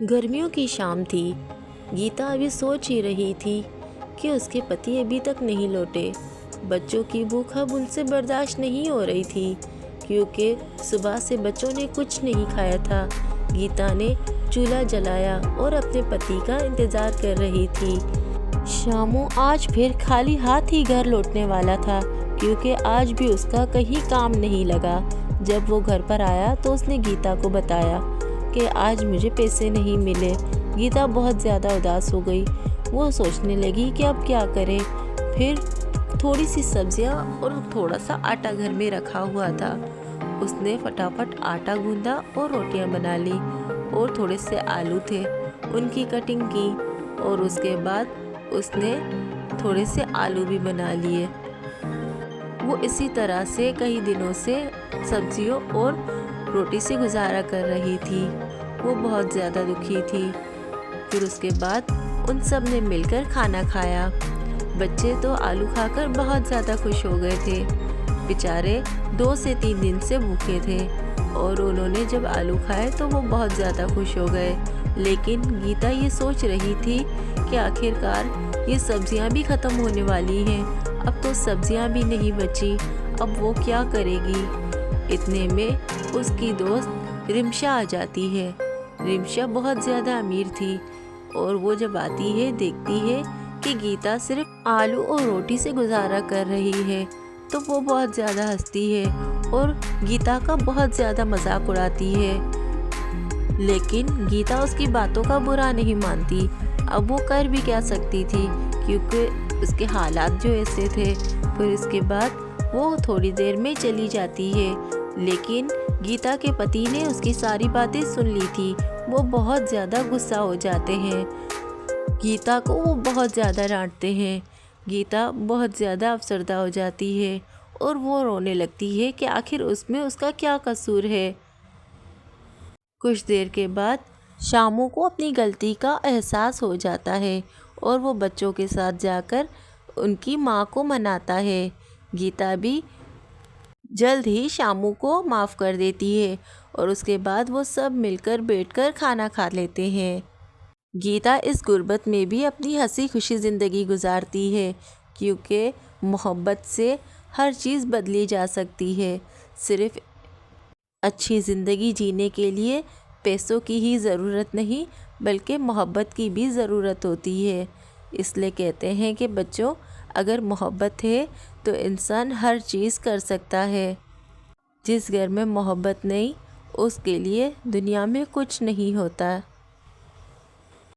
गर्मियों की शाम थी। गीता अभी सोच ही रही थी कि उसके पति अभी तक नहीं लौटे। बच्चों की भूख अब उनसे बर्दाश्त नहीं हो रही थी, क्योंकि सुबह से बच्चों ने कुछ नहीं खाया था। गीता ने चूल्हा जलाया और अपने पति का इंतज़ार कर रही थी। शामू आज फिर खाली हाथ ही घर लौटने वाला था, क्योंकि आज भी उसका कहीं काम नहीं लगा। जब वो घर पर आया तो उसने गीता को बताया कि आज मुझे पैसे नहीं मिले। गीता बहुत ज़्यादा उदास हो गई। वो सोचने लगी कि अब क्या करे। फिर थोड़ी सी सब्जियां और थोड़ा सा आटा घर में रखा हुआ था। उसने फटाफट आटा गूंदा और रोटियां बना ली, और थोड़े से आलू थे, उनकी कटिंग की, और उसके बाद उसने थोड़े से आलू भी बना लिए। वो इसी तरह से कई दिनों से सब्जियों और रोटी से गुजारा कर रही थी। वो बहुत ज़्यादा दुखी थी। फिर उसके बाद उन सब ने मिलकर खाना खाया। बच्चे तो आलू खाकर बहुत ज़्यादा खुश हो गए थे। बेचारे 2 से 3 दिन से भूखे थे, और उन्होंने जब आलू खाए तो वो बहुत ज़्यादा खुश हो गए। लेकिन गीता ये सोच रही थी कि आखिरकार ये सब्जियां भी ख़त्म होने वाली हैं। अब तो सब्जियां भी नहीं बची, अब वो क्या करेगी। इतने में उसकी दोस्त रिमशा आ जाती है। रिमशा बहुत ज़्यादा अमीर थी, और वो जब आती है देखती है कि गीता सिर्फ आलू और रोटी से गुजारा कर रही है, तो वो बहुत ज़्यादा हंसती है और गीता का बहुत ज़्यादा मजाक उड़ाती है। लेकिन गीता उसकी बातों का बुरा नहीं मानती। अब वो कर भी क्या सकती थी, क्योंकि उसके हालात जो ऐसे थे। फिर इसके बाद वो थोड़ी देर में चली जाती है। लेकिन गीता के पति ने उसकी सारी बातें सुन ली थी। वो बहुत ज़्यादा गुस्सा हो जाते हैं। गीता को वो बहुत ज़्यादा डांटते हैं। गीता बहुत ज़्यादा अफसरदा हो जाती है, और वो रोने लगती है कि आखिर उसमें उसका क्या कसूर है। कुछ देर के बाद शामू को अपनी गलती का एहसास हो जाता है, और वो बच्चों के साथ जाकर उनकी माँ को मनाता है। गीता भी जल्द ही शामू को माफ़ कर देती है, और उसके बाद वो सब मिलकर बैठकर खाना खा लेते हैं। गीता इस गुर्बत में भी अपनी हंसी खुशी ज़िंदगी गुजारती है, क्योंकि मोहब्बत से हर चीज़ बदली जा सकती है। सिर्फ़ अच्छी ज़िंदगी जीने के लिए पैसों की ही ज़रूरत नहीं, बल्कि मोहब्बत की भी ज़रूरत होती है। इसलिए कहते हैं कि बच्चों, अगर मोहब्बत है तो इंसान हर चीज़ कर सकता है। जिस घर में मोहब्बत नहीं, उसके लिए दुनिया में कुछ नहीं होता।